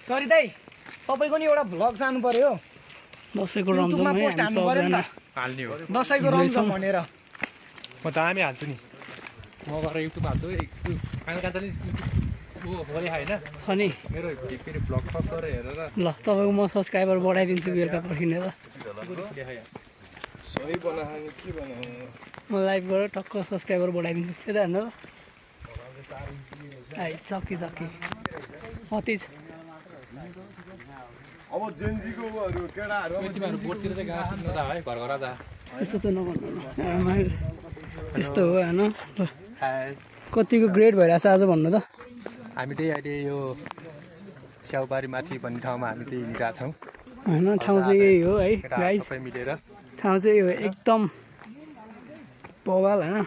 sorry दाइ तपाईको नि एउटा भ्लग जानु पर्यो दसैँको रमझम है पोस्ट हाल्नु पर्यो नि त हाल्ने हो दसैँको रमझम भनेर म दामी हाल्छु नि म गएर युट्युब हाल्छु कान्छाले ऊ गरे हैन छ नि मेरो फेरि ब्लग सब गरेर हेरेर ल तपाईँको म सब्सक्राइबर बढाइदिन्छु बेलुका पर्खिने ल सही बनाउने के बनाउने म लाइभ गरेर टक्क सब्सक्राइबर बढाइदिन्छु त्यता हेर्नु त आइ चक्की अति अब जेन्जीको उहरू केटाहरू अब तिमीहरू बोटतिर चाहिँ गएको सिक्नु त है घर घर जा त्यस्तो त नभन्नु न यस्तो हो होइन कतिको ग्रेड भइरहेछ आज भन्नु त हामी चाहिँ अहिले यो स्याउबारी माथि भन्ने ठाउँमा हामी चाहिँ हिँडिरहेको छौँ होइन ठाउँ चाहिँ यही हो है गाइस सबै मिलेर ठाउँ चाहिँ यो एकदम बवाल होइन